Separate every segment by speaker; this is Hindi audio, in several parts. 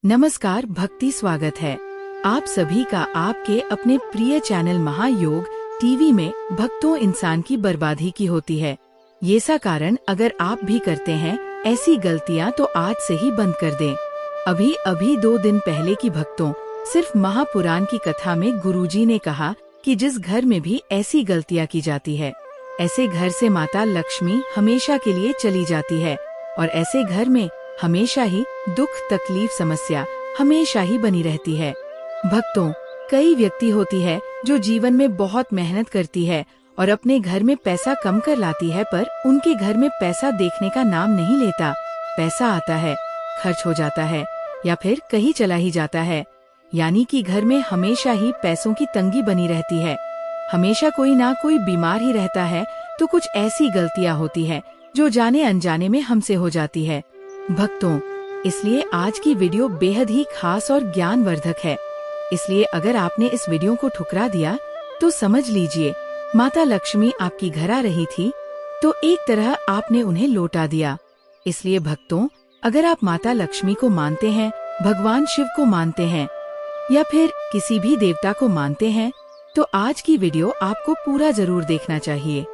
Speaker 1: नमस्कार, भक्ति स्वागत है आप सभी का आपके अपने प्रिय चैनल महायोग टीवी में। भक्तों, इंसान की बर्बादी की होती है। ये सा कारण अगर आप भी करते हैं ऐसी गलतियां तो आज से ही बंद कर दें। अभी 2 दिन पहले की भक्तों सिर्फ महापुराण की कथा में गुरुजी ने कहा कि जिस घर में भी ऐसी गलतियां की जाती है, ऐसे घर से माता लक्ष्मी हमेशा के लिए चली जाती है और ऐसे घर में हमेशा ही दुख, तकलीफ, समस्या हमेशा ही बनी रहती है। भक्तों, कई व्यक्ति होती है जो जीवन में बहुत मेहनत करती है और अपने घर में पैसा कम कर लाती है, पर उनके घर में पैसा देखने का नाम नहीं लेता। पैसा आता है, खर्च हो जाता है या फिर कहीं चला ही जाता है। यानी कि घर में हमेशा ही पैसों की तंगी बनी रहती है। हमेशा कोई ना कोई बीमार ही रहता है। तो कुछ ऐसी गलतियां होती है जो जाने अनजाने में हमसे हो जाती है। भक्तों, इसलिए आज की वीडियो बेहद ही खास और ज्ञानवर्धक है। इसलिए अगर आपने इस वीडियो को ठुकरा दिया तो समझ लीजिए माता लक्ष्मी आपकी घर आ रही थी तो एक तरह आपने उन्हें लौटा दिया। इसलिए भक्तों, अगर आप माता लक्ष्मी को मानते हैं, भगवान शिव को मानते हैं या फिर किसी भी देवता को मानते हैं तो आज की वीडियो आपको पूरा जरूर देखना चाहिए।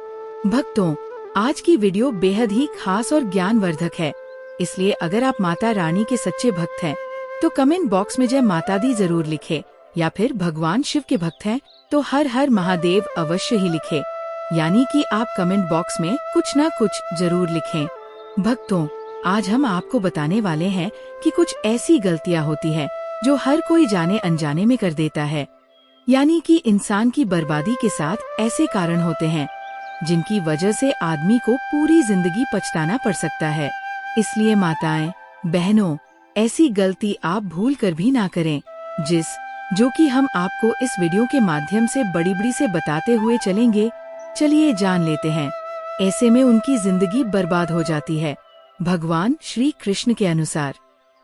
Speaker 1: भक्तों, आज की वीडियो बेहद ही खास और ज्ञानवर्धक है। इसलिए अगर आप माता रानी के सच्चे भक्त हैं तो कमेंट बॉक्स में जय माता दी जरूर लिखे, या फिर भगवान शिव के भक्त हैं तो हर हर महादेव अवश्य ही लिखे। यानी कि आप कमेंट बॉक्स में कुछ ना कुछ जरूर लिखें। भक्तों, आज हम आपको बताने वाले हैं कि कुछ ऐसी गलतियां होती है जो हर कोई जाने अनजाने में कर देता है। यानी कि इंसान की बर्बादी के साथ ऐसे कारण होते हैं जिनकी वजह से आदमी को पूरी जिंदगी पछताना पड़ सकता है। इसलिए माताएं, बहनों, ऐसी गलती आप भूल कर भी ना करें जो कि हम आपको इस वीडियो के माध्यम से बड़ी से बताते हुए चलेंगे। चलिए जान लेते हैं। ऐसे में उनकी जिंदगी बर्बाद हो जाती है। भगवान श्री कृष्ण के अनुसार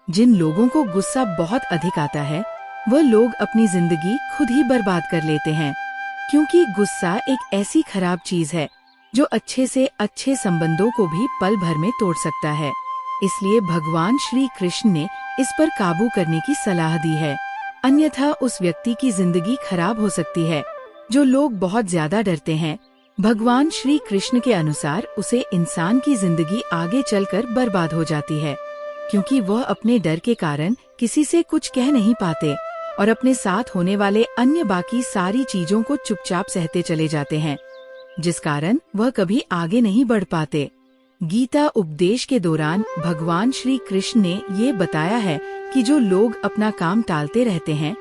Speaker 1: जिन लोगों को गुस्सा बहुत अधिक आता है वह लोग अपनी जिंदगी खुद ही बर्बाद कर लेते हैं, क्योंकि गुस्सा एक ऐसी खराब चीज है जो अच्छे से अच्छे संबंधों को भी पल भर में तोड़ सकता है। इसलिए भगवान श्री कृष्ण ने इस पर काबू करने की सलाह दी है, अन्यथा उस व्यक्ति की जिंदगी खराब हो सकती है जो लोग बहुत ज्यादा डरते हैं। भगवान श्री कृष्ण के अनुसार उसे इंसान की जिंदगी आगे चलकर बर्बाद हो जाती है, क्योंकि वह अपने डर के कारण किसी से कुछ कह नहीं पाते और अपने साथ होने वाले अन्य बाकी सारी चीजों को चुपचाप सहते चले जाते हैं, जिस कारण वह कभी आगे नहीं बढ़ पाते। गीता उपदेश के दौरान भगवान श्री कृष्ण ने ये बताया है कि जो लोग अपना काम टालते रहते हैं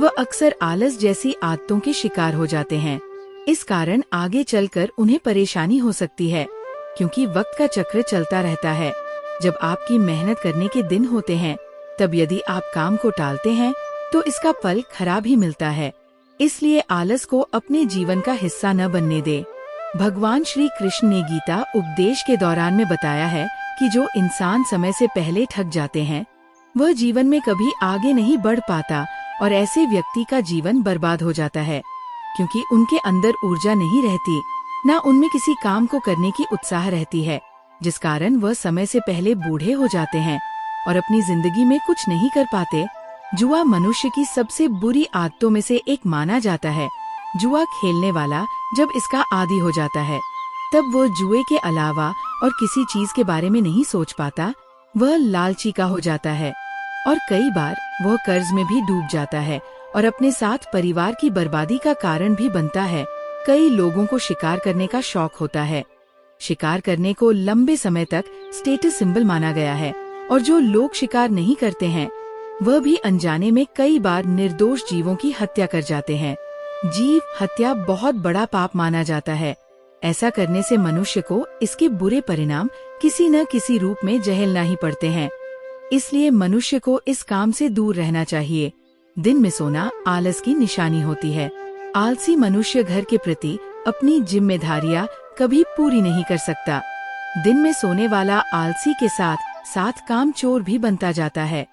Speaker 1: वह अक्सर आलस जैसी आदतों के शिकार हो जाते हैं। इस कारण आगे चलकर उन्हें परेशानी हो सकती है, क्योंकि वक्त का चक्र चलता रहता है। जब आपकी मेहनत करने के दिन होते हैं तब यदि आप काम को टालते हैं तो इसका फल खराब ही मिलता है। इसलिए आलस को अपने जीवन का हिस्सा न बनने दे। भगवान श्री कृष्ण ने गीता उपदेश के दौरान में बताया है कि जो इंसान समय से पहले थक जाते हैं वह जीवन में कभी आगे नहीं बढ़ पाता और ऐसे व्यक्ति का जीवन बर्बाद हो जाता है, क्योंकि उनके अंदर ऊर्जा नहीं रहती, न उनमें किसी काम को करने की उत्साह रहती है, जिस कारण वह समय से पहले बूढ़े हो जाते हैं और अपनी जिंदगी में कुछ नहीं कर पाते। जुआ मनुष्य की सबसे बुरी आदतों में से एक माना जाता है। जुआ खेलने वाला जब इसका आदी हो जाता है तब वह जुए के अलावा और किसी चीज के बारे में नहीं सोच पाता। वह लालची का हो जाता है और कई बार वह कर्ज में भी डूब जाता है और अपने साथ परिवार की बर्बादी का कारण भी बनता है। कई लोगों को शिकार करने का शौक होता है। शिकार करने को लंबे समय तक स्टेटस सिंबल माना गया है और जो लोग शिकार नहीं करते हैं वह भी अनजाने में कई बार निर्दोष जीवों की हत्या कर जाते हैं। जीव हत्या बहुत बड़ा पाप माना जाता है। ऐसा करने से मनुष्य को इसके बुरे परिणाम किसी न किसी रूप में झेलना ही पड़ते हैं। इसलिए मनुष्य को इस काम से दूर रहना चाहिए। दिन में सोना आलस की निशानी होती है। आलसी मनुष्य घर के प्रति अपनी जिम्मेदारियां कभी पूरी नहीं कर सकता। दिन में सोने वाला आलसी के साथ साथ कामचोर भी बनता जाता है।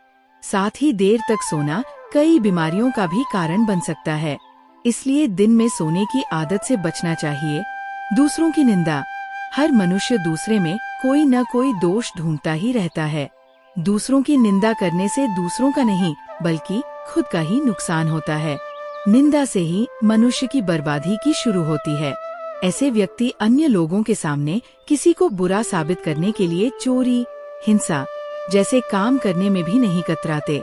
Speaker 1: साथ ही देर तक सोना कई बीमारियों का भी कारण बन सकता है। इसलिए दिन में सोने की आदत से बचना चाहिए। दूसरों की निंदा। हर मनुष्य दूसरे में कोई न कोई दोष ढूंढता ही रहता है। दूसरों की निंदा करने से दूसरों का नहीं बल्कि खुद का ही नुकसान होता है। निंदा से ही मनुष्य की बर्बादी की शुरू होती है। ऐसे व्यक्ति अन्य लोगों के सामने किसी को बुरा साबित करने के लिए चोरी, हिंसा जैसे काम करने में भी नहीं कतराते।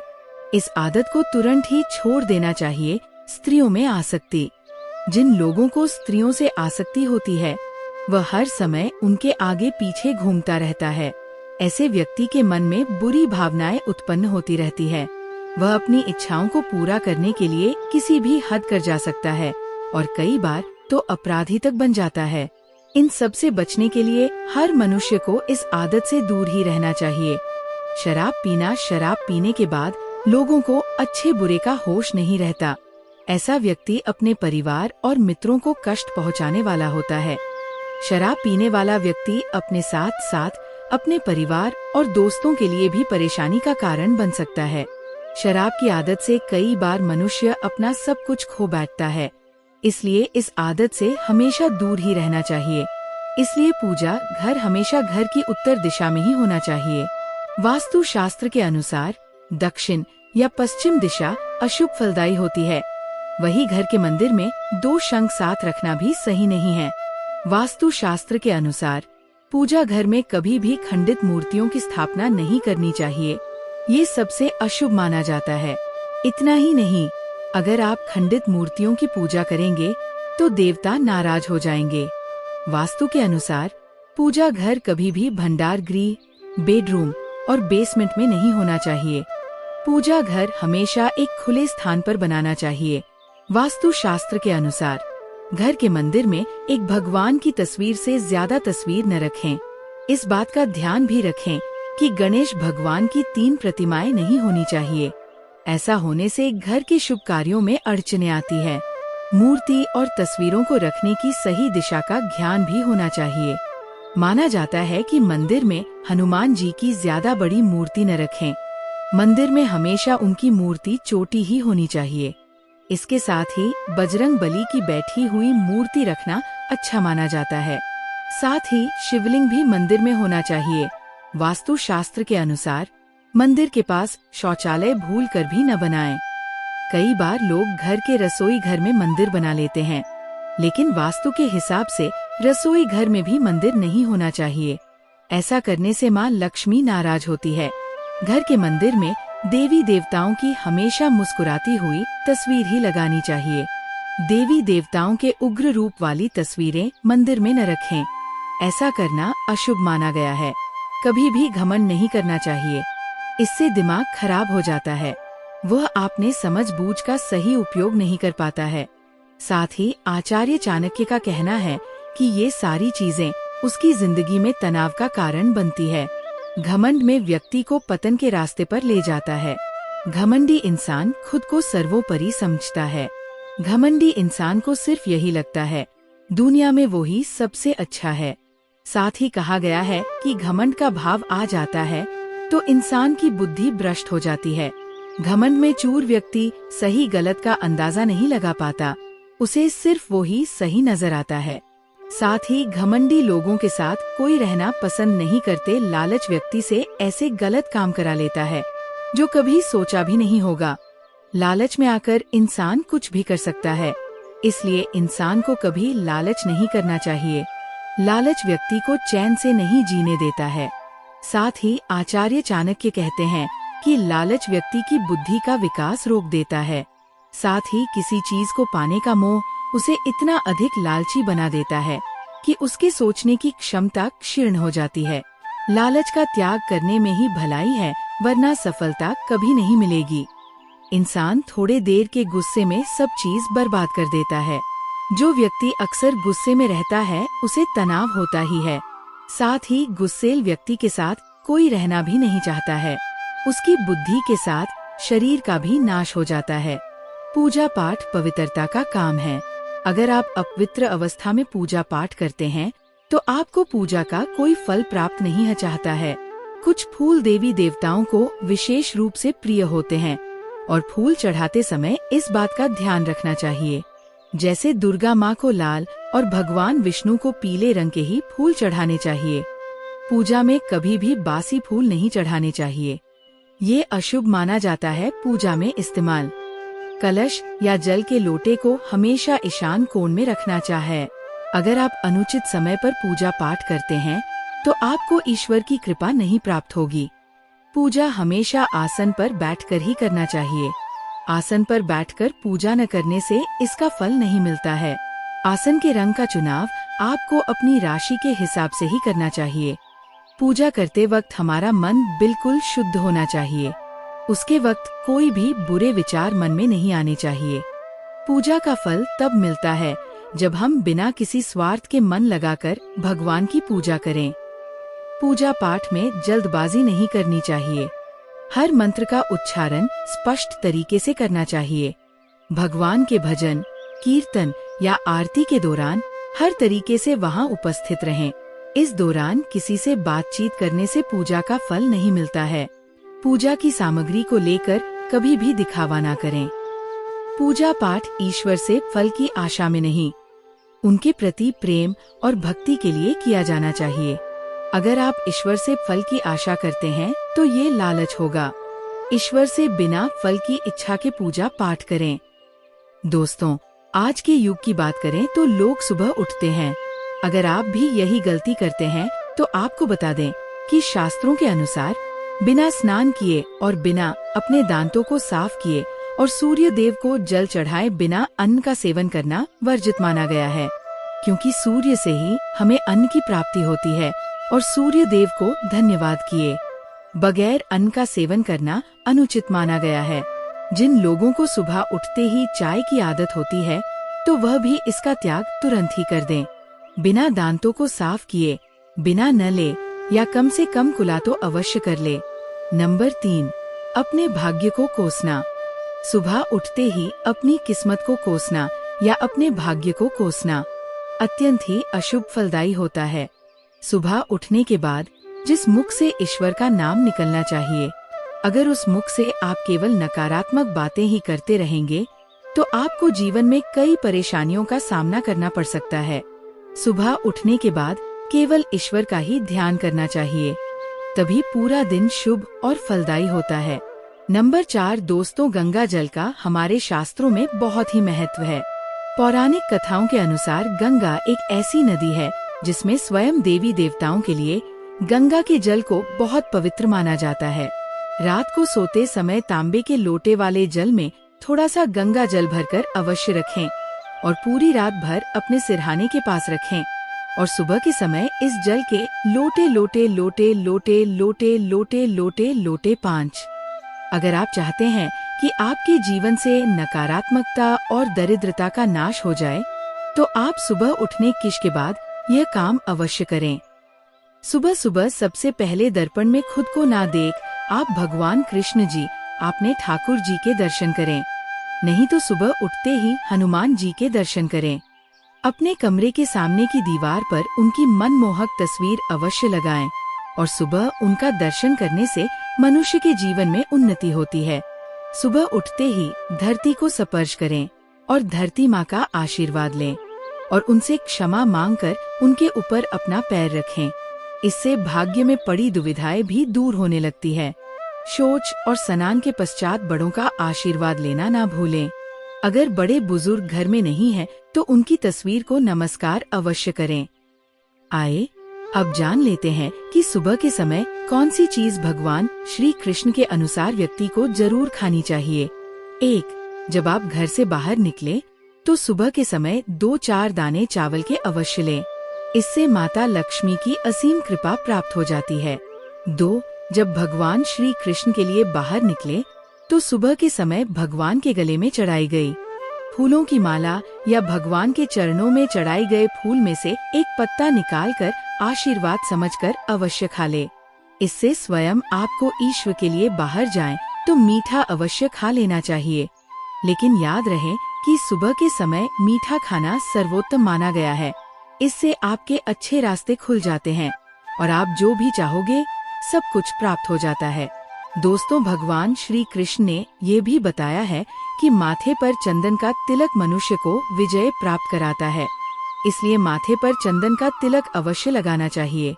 Speaker 1: इस आदत को तुरंत ही छोड़ देना चाहिए। स्त्रियों में आसक्ति। जिन लोगों को स्त्रियों से आसक्ति होती है वह हर समय उनके आगे पीछे घूमता रहता है। ऐसे व्यक्ति के मन में बुरी भावनाएं उत्पन्न होती रहती है। वह अपनी इच्छाओं को पूरा करने के लिए किसी भी हद कर जा सकता है और कई बार तो अपराधी तक बन जाता है। इन सब से बचने के लिए हर मनुष्य को इस आदत से दूर ही रहना चाहिए। शराब पीना, शराब पीने के बाद लोगों को अच्छे बुरे का होश नहीं रहता। ऐसा व्यक्ति अपने परिवार और मित्रों को कष्ट पहुंचाने वाला होता है। शराब पीने वाला व्यक्ति अपने साथ साथ अपने परिवार और दोस्तों के लिए भी परेशानी का कारण बन सकता है। शराब की आदत से कई बार मनुष्य अपना सब कुछ खो बैठता है। इसलिए इस आदत से हमेशा दूर ही रहना चाहिए। इसलिए पूजा घर हमेशा घर की उत्तर दिशा में ही होना चाहिए। वास्तु शास्त्र के अनुसार दक्षिण या पश्चिम दिशा अशुभ फलदायी होती है। वही घर के मंदिर में 2 शंख साथ रखना भी सही नहीं है। वास्तु शास्त्र के अनुसार पूजा घर में कभी भी खंडित मूर्तियों की स्थापना नहीं करनी चाहिए। ये सबसे अशुभ माना जाता है। इतना ही नहीं, अगर आप खंडित मूर्तियों की पूजा करेंगे तो देवता नाराज हो जाएंगे। वास्तु के अनुसार पूजा घर कभी भी भंडार गृह, बेडरूम और बेसमेंट में नहीं होना चाहिए। पूजा घर हमेशा एक खुले स्थान पर बनाना चाहिए। वास्तु शास्त्र के अनुसार घर के मंदिर में एक भगवान की तस्वीर से ज्यादा तस्वीर न रखें। इस बात का ध्यान भी रखें कि गणेश भगवान की 3 प्रतिमाएं नहीं होनी चाहिए। ऐसा होने से घर के शुभ कार्यों में अड़चने आती है। मूर्ति और तस्वीरों को रखने की सही दिशा का ध्यान भी होना चाहिए। माना जाता है कि मंदिर में हनुमान जी की ज्यादा बड़ी मूर्ति न रखें। मंदिर में हमेशा उनकी मूर्ति छोटी ही होनी चाहिए। इसके साथ ही बजरंग बली की बैठी हुई मूर्ति रखना अच्छा माना जाता है। साथ ही शिवलिंग भी मंदिर में होना चाहिए। वास्तु शास्त्र के अनुसार मंदिर के पास शौचालय भूलकर भी न बनाएं। कई बार लोग घर के रसोई घर में मंदिर बना लेते हैं, लेकिन वास्तु के हिसाब से रसोई घर में भी मंदिर नहीं होना चाहिए। ऐसा करने से माँ लक्ष्मी नाराज होती है। घर के मंदिर में देवी देवताओं की हमेशा मुस्कुराती हुई तस्वीर ही लगानी चाहिए। देवी देवताओं के उग्र रूप वाली तस्वीरें मंदिर में न रखें। ऐसा करना अशुभ माना गया है। कभी भी घमंड नहीं करना चाहिए, इससे दिमाग खराब हो जाता है। वह आपने समझबूझ का सही उपयोग नहीं कर पाता है। साथ ही आचार्य चाणक्य का कहना है कि ये सारी चीजें उसकी जिंदगी में तनाव का कारण बनती है। घमंड में व्यक्ति को पतन के रास्ते पर ले जाता है। घमंडी इंसान खुद को सर्वोपरि समझता है। घमंडी इंसान को सिर्फ यही लगता है दुनिया में वो ही सबसे अच्छा है। साथ ही कहा गया है कि घमंड का भाव आ जाता है तो इंसान की बुद्धि भ्रष्ट हो जाती है। घमंड में चूर व्यक्ति सही गलत का अंदाजा नहीं लगा पाता, उसे सिर्फ वो ही सही नजर आता है। साथ ही घमंडी लोगों के साथ कोई रहना पसंद नहीं करते। लालच व्यक्ति से ऐसे गलत काम करा लेता है जो कभी सोचा भी नहीं होगा। लालच में आकर इंसान कुछ भी कर सकता है, इसलिए इंसान को कभी लालच नहीं करना चाहिए। लालच व्यक्ति को चैन से नहीं जीने देता है। साथ ही आचार्य चाणक्य कहते हैं कि लालच व्यक्ति की बुद्धि का विकास रोक देता है। साथ ही किसी चीज को पाने का मोह उसे इतना अधिक लालची बना देता है कि उसके सोचने की क्षमता क्षीण हो जाती है। लालच का त्याग करने में ही भलाई है, वरना सफलता कभी नहीं मिलेगी। इंसान थोड़े देर के गुस्से में सब चीज बर्बाद कर देता है। जो व्यक्ति अक्सर गुस्से में रहता है उसे तनाव होता ही है। साथ ही गुस्सेल व्यक्ति के साथ कोई रहना भी नहीं चाहता है। उसकी बुद्धि के साथ शरीर का भी नाश हो जाता है। पूजा पाठ पवित्रता का काम है। अगर आप अपवित्र अवस्था में पूजा पाठ करते हैं तो आपको पूजा का कोई फल प्राप्त नहीं चाहता है। कुछ फूल देवी देवताओं को विशेष रूप से प्रिय होते हैं और फूल चढ़ाते समय इस बात का ध्यान रखना चाहिए। जैसे दुर्गा माँ को लाल और भगवान विष्णु को पीले रंग के ही फूल चढ़ाने चाहिए। पूजा में कभी भी बासी फूल नहीं चढ़ाने चाहिए। ये अशुभ माना जाता है। पूजा में इस्तेमाल कलश या जल के लोटे को हमेशा ईशान कोण में रखना चाहिए। अगर आप अनुचित समय पर पूजा पाठ करते हैं तो आपको ईश्वर की कृपा नहीं प्राप्त होगी। पूजा हमेशा आसन पर बैठकर ही करना चाहिए। आसन पर बैठकर पूजा न करने से इसका फल नहीं मिलता है। आसन के रंग का चुनाव आपको अपनी राशि के हिसाब से ही करना चाहिए। पूजा करते वक्त हमारा मन बिल्कुल शुद्ध होना चाहिए। उसके वक्त कोई भी बुरे विचार मन में नहीं आने चाहिए। पूजा का फल तब मिलता है जब हम बिना किसी स्वार्थ के मन लगाकर भगवान की पूजा करें। पूजा पाठ में जल्दबाजी नहीं करनी चाहिए। हर मंत्र का उच्चारण स्पष्ट तरीके से करना चाहिए। भगवान के भजन, कीर्तन या आरती के दौरान हर तरीके से वहां उपस्थित रहें। इस दौरान किसी से बातचीत करने से पूजा का फल नहीं मिलता है। पूजा की सामग्री को लेकर कभी भी दिखावा ना करें। पूजा पाठ ईश्वर से फल की आशा में नहीं, उनके प्रति प्रेम और भक्ति के लिए किया जाना चाहिए। अगर आप ईश्वर से फल की आशा करते हैं तो ये लालच होगा। ईश्वर से बिना फल की इच्छा के पूजा पाठ करें। दोस्तों, आज के युग की बात करें तो लोग सुबह उठते हैं। अगर आप भी यही गलती करते हैं तो आपको बता दें कि शास्त्रों के अनुसार बिना स्नान किए और बिना अपने दांतों को साफ किए और सूर्य देव को जल चढ़ाए बिना अन्न का सेवन करना वर्जित माना गया है, क्योंकि सूर्य से ही हमें अन्न की प्राप्ति होती है और सूर्य देव को धन्यवाद किए बगैर अन्न का सेवन करना अनुचित माना गया है। जिन लोगों को सुबह उठते ही चाय की आदत होती है तो वह भी इसका त्याग तुरंत ही कर दें। बिना दांतों को साफ किए बिना न ले या कम से कम कुला तो अवश्य कर ले। नंबर 3, अपने भाग्य को कोसना। सुबह उठते ही अपनी किस्मत को कोसना या अपने भाग्य को कोसना अत्यंत ही अशुभ फलदायी होता है। सुबह उठने के बाद जिस मुख से ईश्वर का नाम निकलना चाहिए, अगर उस मुख से आप केवल नकारात्मक बातें ही करते रहेंगे तो आपको जीवन में कई परेशानियों का सामना करना पड़ सकता है। सुबह उठने के बाद केवल ईश्वर का ही ध्यान करना चाहिए, तभी पूरा दिन शुभ और फलदायी होता है। नंबर 4, दोस्तों, गंगा जल का हमारे शास्त्रों में बहुत ही महत्व है। पौराणिक कथाओं के अनुसार गंगा एक ऐसी नदी है जिसमें स्वयं देवी देवताओं के लिए गंगा के जल को बहुत पवित्र माना जाता है। रात को सोते समय तांबे के लोटे वाले जल में थोड़ा सा गंगा जल भरकर अवश्य रखें और पूरी रात भर अपने सिरहाने के पास रखें और सुबह के समय इस जल के लोटे लोटे लोटे लोटे लोटे लोटे लोटे लोटे 5। अगर आप चाहते हैं कि आपके जीवन से नकारात्मकता और दरिद्रता का नाश हो जाए तो आप सुबह उठने के बाद यह काम अवश्य करें। सुबह सुबह सबसे पहले दर्पण में खुद को ना देख आप भगवान कृष्ण जी, आपने ठाकुर जी के दर्शन करें। नहीं तो सुबह उठते ही हनुमान जी के दर्शन करें। अपने कमरे के सामने की दीवार पर उनकी मनमोहक तस्वीर अवश्य लगाएं और सुबह उनका दर्शन करने से मनुष्य के जीवन में उन्नति होती है। सुबह उठते ही धरती को स्पर्श करें और धरती माँ का आशीर्वाद लें और उनसे क्षमा मांगकर उनके ऊपर अपना पैर रखें। इससे भाग्य में पड़ी दुविधाएं भी दूर होने लगती है। शौच और स्नान के पश्चात बड़ों का आशीर्वाद लेना ना भूलें। अगर बड़े बुजुर्ग घर में नहीं हैं, तो उनकी तस्वीर को नमस्कार अवश्य करें। आए अब जान लेते हैं कि सुबह के समय कौन सी चीज भगवान श्री कृष्ण के अनुसार व्यक्ति को जरूर खानी चाहिए। 1. जब आप घर से बाहर निकले तो सुबह के समय 2-4 दाने चावल के अवश्य लें। इससे माता लक्ष्मी की असीम कृपा प्राप्त हो जाती है। 2. जब भगवान श्री कृष्ण के लिए बाहर निकले तो सुबह के समय भगवान के गले में चढ़ाई गई फूलों की माला या भगवान के चरणों में चढ़ाए गए फूल में से एक पत्ता निकालकर आशीर्वाद समझकर अवश्य खा ले। इससे स्वयं आपको ईश्वर के लिए बाहर जाएं तो मीठा अवश्य खा लेना चाहिए, लेकिन याद रहे कि सुबह के समय मीठा खाना सर्वोत्तम माना गया है। इससे आपके अच्छे रास्ते खुल जाते हैं और आप जो भी चाहोगे सब कुछ प्राप्त हो जाता है। दोस्तों, भगवान श्री कृष्ण ने ये भी बताया है कि माथे पर चंदन का तिलक मनुष्य को विजय प्राप्त कराता है, इसलिए माथे पर चंदन का तिलक अवश्य लगाना चाहिए।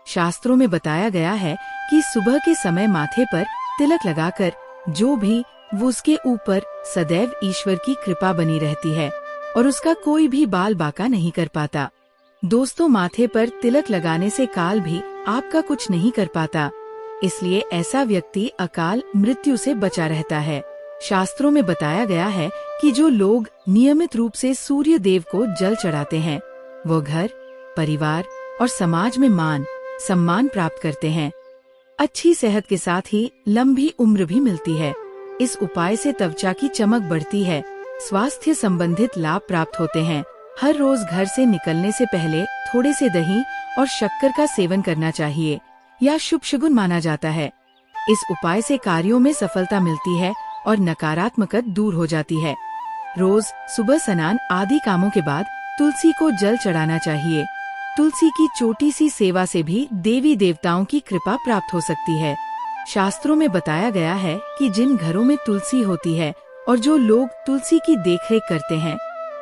Speaker 1: शास्त्रों में बताया गया है कि सुबह के समय माथे पर तिलक लगाकर जो भी वो उसके ऊपर सदैव ईश्वर की कृपा बनी रहती है और उसका कोई भी बाल बांका नहीं कर पाता। दोस्तों, माथे पर तिलक लगाने से काल भी आपका कुछ नहीं कर पाता, इसलिए ऐसा व्यक्ति अकाल मृत्यु से बचा रहता है। शास्त्रों में बताया गया है कि जो लोग नियमित रूप से सूर्य देव को जल चढ़ाते हैं वो घर, परिवार और समाज में मान सम्मान प्राप्त करते हैं। अच्छी सेहत के साथ ही लंबी उम्र भी मिलती है। इस उपाय से त्वचा की चमक बढ़ती है, स्वास्थ्य संबंधित लाभ प्राप्त होते हैं। हर रोज घर से निकलने से पहले थोड़े से दही और शक्कर का सेवन करना चाहिए, यह शुभ शगुन माना जाता है। इस उपाय से कार्यों में सफलता मिलती है और नकारात्मकता दूर हो जाती है। रोज सुबह स्नान आदि कामों के बाद तुलसी को जल चढ़ाना चाहिए। तुलसी की छोटी सी सेवा से भी देवी देवताओं की कृपा प्राप्त हो सकती है। शास्त्रों में बताया गया है कि जिन घरों में तुलसी होती है और जो लोग तुलसी की देखरेख करते हैं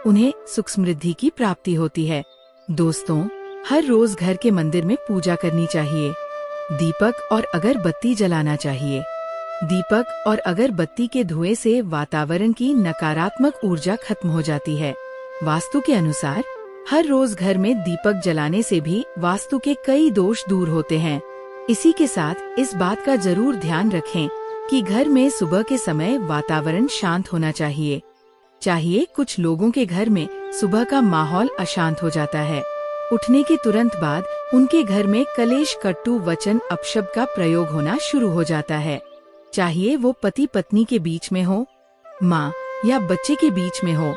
Speaker 1: उन्हें सुख समृद्धि की प्राप्ति होती है। दोस्तों, हर रोज घर के मंदिर में पूजा करनी चाहिए। दीपक और अगरबत्ती जलाना चाहिए। दीपक और अगरबत्ती के धुएं से वातावरण की नकारात्मक ऊर्जा खत्म हो जाती है। वास्तु के अनुसार हर रोज घर में दीपक जलाने से भी वास्तु के कई दोष दूर होते हैं। इसी के साथ इस बात का जरूर ध्यान रखें कि घर में सुबह के समय वातावरण शांत होना चाहिए। कुछ लोगों के घर में सुबह का माहौल अशांत हो जाता है। उठने के तुरंत बाद उनके घर में कलेश, कटु वचन, अपशब्द का प्रयोग होना शुरू हो जाता है। चाहे वो पति पत्नी के बीच में हो, माँ या बच्चे के बीच में हो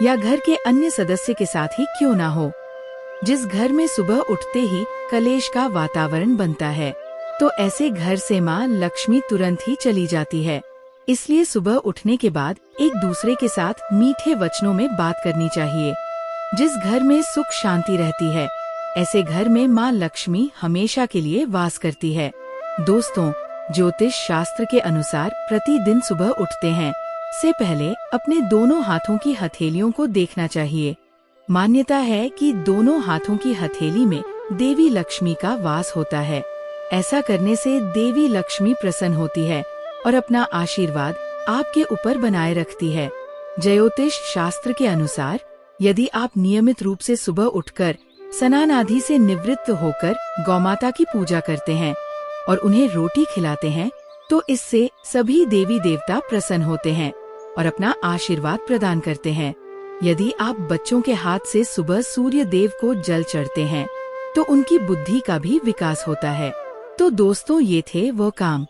Speaker 1: या घर के अन्य सदस्य के साथ ही क्यों ना हो। जिस घर में सुबह उठते ही कलेश का वातावरण बनता है तो ऐसे घर से माँ लक्ष्मी तुरंत ही चली जाती है। इसलिए सुबह उठने के बाद एक दूसरे के साथ मीठे वचनों में बात करनी चाहिए। जिस घर में सुख शांति रहती है ऐसे घर में माँ लक्ष्मी हमेशा के लिए वास करती है। दोस्तों, ज्योतिष शास्त्र के अनुसार प्रतिदिन सुबह उठते हैं से पहले अपने दोनों हाथों की हथेलियों को देखना चाहिए। मान्यता है कि दोनों हाथों की हथेली में देवी लक्ष्मी का वास होता है। ऐसा करने से देवी लक्ष्मी प्रसन्न होती है और अपना आशीर्वाद आपके ऊपर बनाए रखती है। ज्योतिष शास्त्र के अनुसार यदि आप नियमित रूप से सुबह उठकर स्नान आदि से निवृत्त होकर गौमाता की पूजा करते हैं और उन्हें रोटी खिलाते हैं तो इससे सभी देवी देवता प्रसन्न होते हैं और अपना आशीर्वाद प्रदान करते हैं। यदि आप बच्चों के हाथ से सुबह सूर्य देव को जल चढ़ते हैं तो उनकी बुद्धि का भी विकास होता है। तो दोस्तों, ये थे वो काम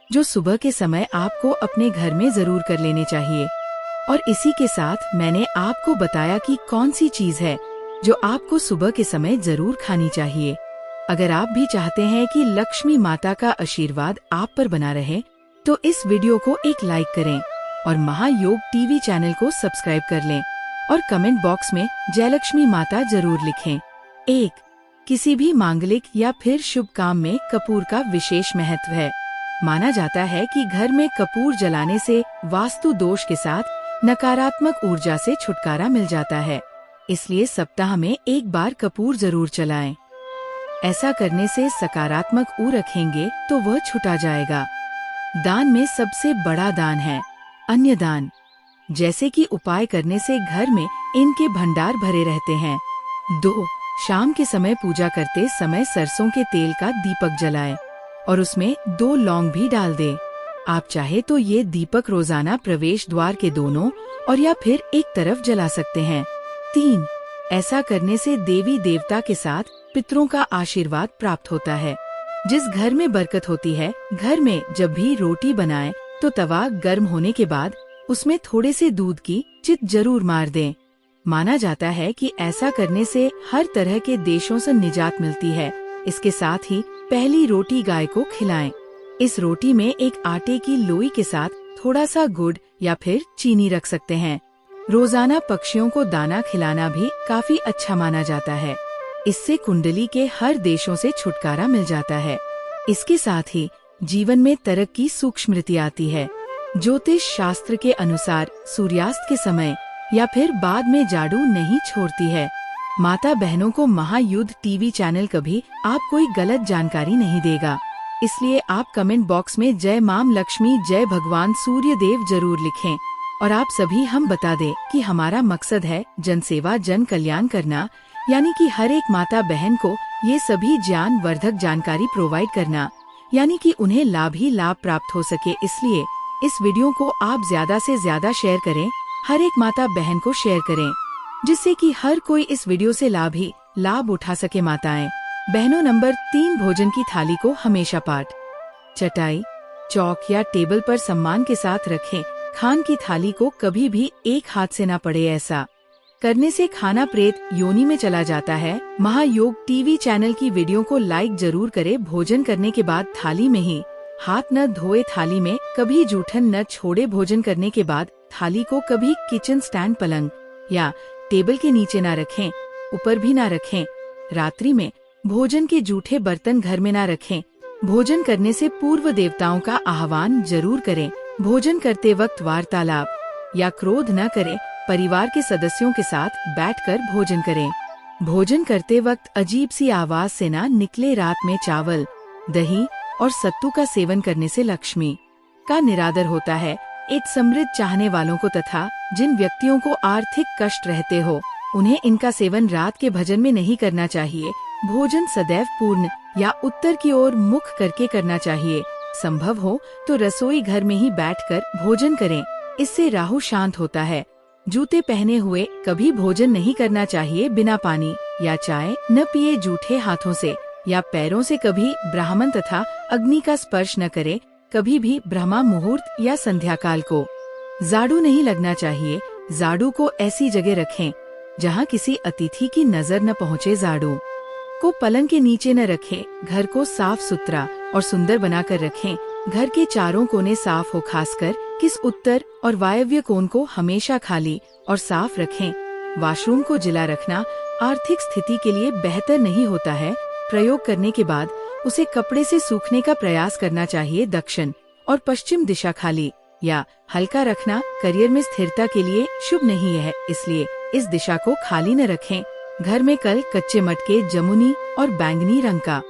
Speaker 1: जो सुबह के समय आपको अपने घर में जरूर कर लेने चाहिए। और इसी के साथ मैंने आपको बताया कि कौन सी चीज है जो आपको सुबह के समय जरूर खानी चाहिए। अगर आप भी चाहते हैं कि लक्ष्मी माता का आशीर्वाद आप पर बना रहे तो इस वीडियो को एक लाइक करें और महायोग टीवी चैनल को सब्सक्राइब कर लें और कमेंट बॉक्स में जय लक्ष्मी माता जरूर लिखें। 1. किसी भी मांगलिक या फिर शुभ काम में कपूर का विशेष महत्व है। माना जाता है कि घर में कपूर जलाने से वास्तु दोष के साथ नकारात्मक ऊर्जा से छुटकारा मिल जाता है। इसलिए सप्ताह में एक बार कपूर जरूर जलाएं। ऐसा करने से सकारात्मक ऊर्जा रखेंगे तो वह छुटा जाएगा। दान में सबसे बड़ा दान है अन्य दान। जैसे कि उपाय करने से घर में इनके भंडार भरे रहते हैं। 2. शाम के समय पूजा करते समय सरसों के तेल का दीपक जलाएं और उसमें 2 लौंग भी डाल दें। आप चाहे तो ये दीपक रोजाना प्रवेश द्वार के दोनों और या फिर एक तरफ जला सकते हैं। 3. ऐसा करने से देवी देवता के साथ पितरों का आशीर्वाद प्राप्त होता है। जिस घर में बरकत होती है, घर में जब भी रोटी बनाएं तो तवा गर्म होने के बाद उसमें थोड़े से दूध की चित जरूर मार दें। माना जाता है कि ऐसा करने से हर तरह के देशों से निजात मिलती है। इसके साथ ही पहली रोटी गाय को खिलाएं। इस रोटी में एक आटे की लोई के साथ थोड़ा सा गुड़ या फिर चीनी रख सकते हैं। रोजाना पक्षियों को दाना खिलाना भी काफी अच्छा माना जाता है। इससे कुंडली के हर देशों से छुटकारा मिल जाता है। इसके साथ ही जीवन में तरक्की सूक्ष्मृति आती है। ज्योतिष शास्त्र के अनुसार सूर्यास्त के समय या फिर बाद में जादू नहीं छोड़ती है। माता बहनों को महायुद्ध टीवी चैनल कभी आप कोई गलत जानकारी नहीं देगा, इसलिए आप कमेंट बॉक्स में जय माम लक्ष्मी, जय भगवान सूर्य देव जरूर लिखें। और आप सभी हम बता दें कि हमारा मकसद है जन सेवा, जन कल्याण करना, यानी कि हर एक माता बहन को ये सभी ज्ञान वर्धक जानकारी प्रोवाइड करना, यानी कि उन्हें लाभ ही लाभ प्राप्त हो सके। इसलिए इस वीडियो को आप ज्यादा से ज्यादा शेयर करें, हर एक माता बहन को शेयर करें, जिससे कि हर कोई इस वीडियो से लाभ उठा सके। माताएं बहनों, नंबर 3, भोजन की थाली को हमेशा पाट, चटाई, चौक या टेबल पर सम्मान के साथ रखें। खान की थाली को कभी भी एक हाथ से न पड़े, ऐसा करने से खाना प्रेत योनि में चला जाता है। महायोग टीवी चैनल की वीडियो को लाइक जरूर करें। भोजन करने के बाद थाली में ही हाथ न धोए, थाली में कभी जूठन न छोड़े। भोजन करने के बाद थाली को कभी किचन स्टैंड, पलंग या टेबल के नीचे न रखें, ऊपर भी न रखें। रात्रि में भोजन के जूठे बर्तन घर में न रखें। भोजन करने से पूर्व देवताओं का आह्वान जरूर करें। भोजन करते वक्त वार्तालाप या क्रोध न करें। परिवार के सदस्यों के साथ बैठकर भोजन करें। भोजन करते वक्त अजीब सी आवाज से न निकले। रात में चावल, दही और सत्तू का सेवन करने से लक्ष्मी का निरादर होता है। एक समृद्ध चाहने वालों को तथा जिन व्यक्तियों को आर्थिक कष्ट रहते हो, उन्हें इनका सेवन रात के भजन में नहीं करना चाहिए। भोजन सदैव पूर्ण या उत्तर की ओर मुख करके करना चाहिए। संभव हो तो रसोई घर में ही बैठकर भोजन करें, इससे राहु शांत होता है। जूते पहने हुए कभी भोजन नहीं करना चाहिए। बिना पानी या चाय न पिए। जूठे हाथों से या पैरों से कभी ब्राह्मण तथा अग्नि का स्पर्श न करे। कभी भी ब्रह्मा मुहूर्त या संध्या काल को झाड़ू नहीं लगना चाहिए। झाड़ू को ऐसी जगह रखें जहां किसी अतिथि की नजर न पहुंचे। झाड़ू को पलंग के नीचे न रखें। घर को साफ सुथरा और सुंदर बनाकर रखें। घर के चारों कोने साफ हो, खासकर किस उत्तर और वायव्य कोण को हमेशा खाली और साफ रखें। वॉशरूम को जिला रखना आर्थिक स्थिति के लिए बेहतर नहीं होता है। प्रयोग करने के बाद उसे कपड़े से सूखने का प्रयास करना चाहिए। दक्षिण और पश्चिम दिशा खाली या हल्का रखना करियर में स्थिरता के लिए शुभ नहीं है, इसलिए इस दिशा को खाली न रखें। घर में कल, कच्चे मटके, जमुनी और बैंगनी रंग का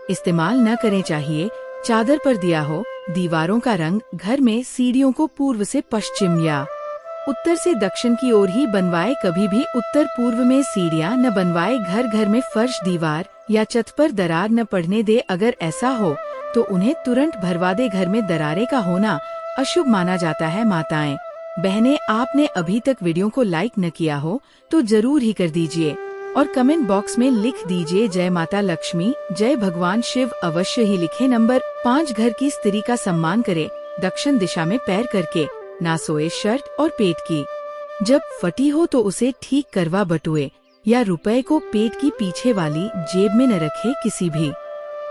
Speaker 1: इस्तेमाल न करें चाहिए। चादर पर दिया हो। दीवारों का रंग घर में सीढ़ियों को पूर्व से पश्चिम या उत्तर से दक्षिण की ओर ही बनवाए। कभी भी उत्तर पूर्व में सीढ़ियां न बनवाए। घर में फर्श, दीवार या छत पर दरार न पड़ने दे। अगर ऐसा हो तो उन्हें तुरंत भरवा दे। घर में दरारें का होना अशुभ माना जाता है। माताएं बहनें, आपने अभी तक वीडियो को लाइक न किया हो तो जरूर ही कर दीजिए और कमेंट बॉक्स में लिख दीजिए जय माता लक्ष्मी, जय भगवान शिव अवश्य ही लिखें। नंबर 5, घर की स्त्री का सम्मान करे। दक्षिण दिशा में पैर करके ना सोए। शर्ट और पेट की जब फटी हो तो उसे ठीक करवा बटुए या रुपए को पेट की पीछे वाली जेब में न रखे। किसी भी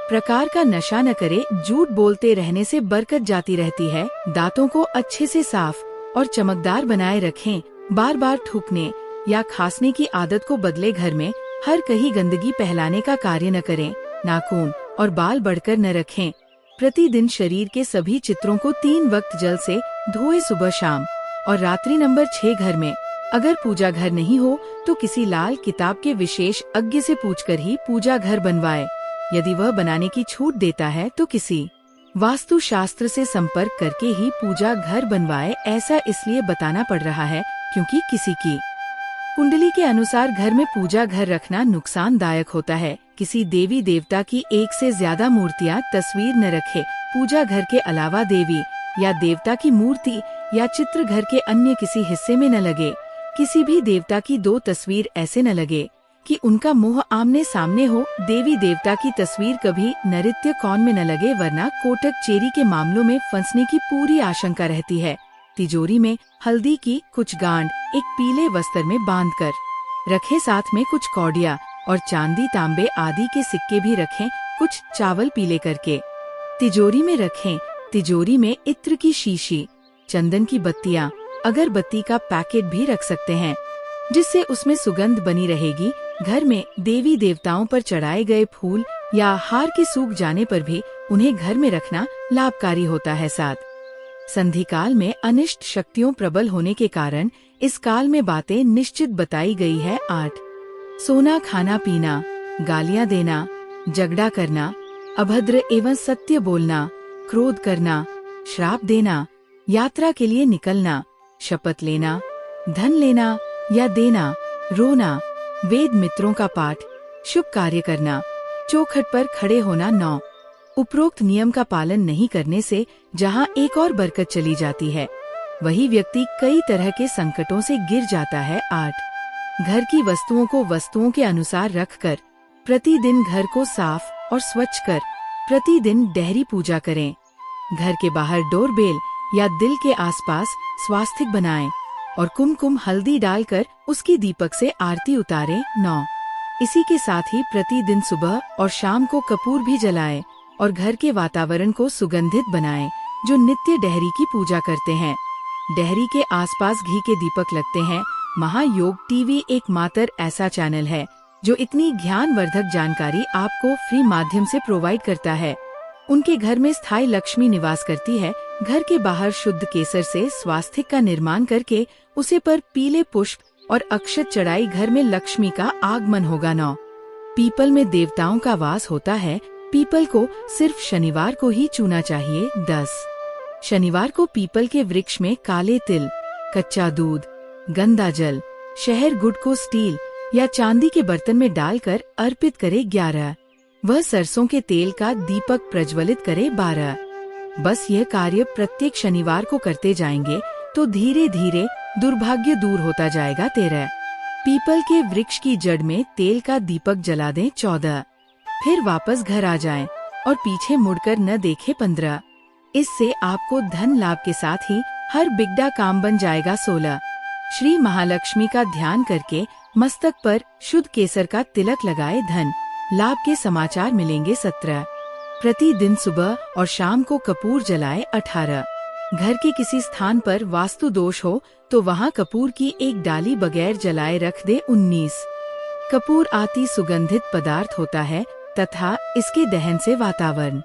Speaker 1: प्रकार का नशा न करे। झूठ बोलते रहने से बरकत जाती रहती है। दांतों को अच्छे से साफ और चमकदार बनाए रखें। बार बार थूकने या खांसने की आदत को बदले। घर में हर कहीं गंदगी फैलाने का कार्य न करें। नाखून और बाल बढ़कर न रखें। प्रतिदिन शरीर के सभी चित्रों को 3 वक्त जल से धोए, सुबह, शाम और रात्रि। नंबर 6, घर में अगर पूजा घर नहीं हो तो किसी लाल किताब के विशेषज्ञ से पूछकर ही पूजा घर बनवाए। यदि वह बनाने की छूट देता है तो किसी वास्तु शास्त्र से संपर्क करके ही पूजा घर बनवाए। ऐसा इसलिए बताना पड़ रहा है क्योंकि किसी की कुंडली के अनुसार घर में पूजा घर रखना नुकसानदायक होता है। किसी देवी देवता की एक से ज्यादा मूर्तियां, तस्वीर न रखे। पूजा घर के अलावा देवी या देवता की मूर्ति या चित्र घर के अन्य किसी हिस्से में न लगे। किसी भी देवता की 2 तस्वीर ऐसे न लगे कि उनका मुंह आमने सामने हो। देवी देवता की तस्वीर कभी नृत्य कोण में न लगे, वरना कोटक चेरी के मामलों में फंसने की पूरी आशंका रहती है। तिजोरी में हल्दी की कुछ गांठ एक पीले वस्त्र में बांधकर रखें। साथ में कुछ कौड़िया और चांदी, तांबे आदि के सिक्के भी रखें। कुछ चावल पीले करके तिजोरी में रखें। तिजोरी में इत्र की शीशी, चंदन की बत्तियां, अगरबत्ती का पैकेट भी रख सकते हैं, जिससे उसमें सुगंध बनी रहेगी। घर में देवी देवताओं पर चढ़ाए गए फूल या हार के सूख जाने पर भी उन्हें घर में रखना लाभकारी होता है। 7, संधि काल में अनिष्ट शक्तियों प्रबल होने के कारण इस काल में बातें निश्चित बताई गई है। 8, सोना खाना पीना, गालियां देना, झगड़ा करना, अभद्र एवं सत्य बोलना, क्रोध करना, श्राप देना, यात्रा के लिए निकलना, शपथ लेना, धन लेना या देना, रोना, वेद मित्रों का पाठ, शुभ कार्य करना, चौखट पर खड़े होना 9। उपरोक्त नियम का पालन नहीं करने से जहाँ एक और बरकत चली जाती है, वही व्यक्ति कई तरह के संकटों से गिर जाता है। 8। घर की वस्तुओं को वस्तुओं के अनुसार रखकर प्रतिदिन घर को साफ और स्वच्छ कर प्रतिदिन डेहरी पूजा करें। घर के बाहर डोरबेल या दिल के आसपास स्वास्तिक बनाएं और कुमकुम हल्दी डालकर उसकी दीपक से आरती उतारें। 9। इसी के साथ ही प्रतिदिन सुबह और शाम को कपूर भी जलाएं और घर के वातावरण को सुगंधित बनाएं, जो नित्य डेहरी की पूजा करते हैं। डेहरी के आसपास घी के दीपक लगते हैं। महायोग टीवी एकमात्र ऐसा चैनल है जो इतनी ज्ञानवर्धक जानकारी आपको फ्री माध्यम से प्रोवाइड करता है। उनके घर में स्थायी लक्ष्मी निवास करती है। घर के बाहर शुद्ध केसर से स्वास्तिक का निर्माण करके उसे पर पीले पुष्प और अक्षत चढ़ाई, घर में लक्ष्मी का आगमन होगा। 9। पीपल में देवताओं का वास होता है। पीपल को सिर्फ शनिवार को ही चूना चाहिए। 10। शनिवार को पीपल के वृक्ष में काले तिल, कच्चा दूध, गंदा जल, शहर गुड़ को स्टील या चांदी के बर्तन में डालकर अर्पित करे। 11। वह सरसों के तेल का दीपक प्रज्वलित करे। 12। बस यह कार्य प्रत्येक शनिवार को करते जाएंगे तो धीरे धीरे दुर्भाग्य दूर होता जाएगा। 13। पीपल के वृक्ष की जड़ में तेल का दीपक जला दें। 14। फिर वापस घर आ जाएं और पीछे मुड़कर न देखें। 15। इससे आपको धन लाभ के साथ ही हर बिगड़ा काम बन जाएगा। 16। श्री महालक्ष्मी का ध्यान करके मस्तक पर शुद्ध केसर का तिलक लगाए, धन लाभ के समाचार मिलेंगे। 17। प्रतिदिन सुबह और शाम को कपूर जलाए। 18। घर के किसी स्थान पर वास्तु दोष हो तो वहाँ कपूर की एक डाली बगैर जलाए रख दे। 19। कपूर अति सुगंधित पदार्थ होता है तथा इसके दहन से वातावरण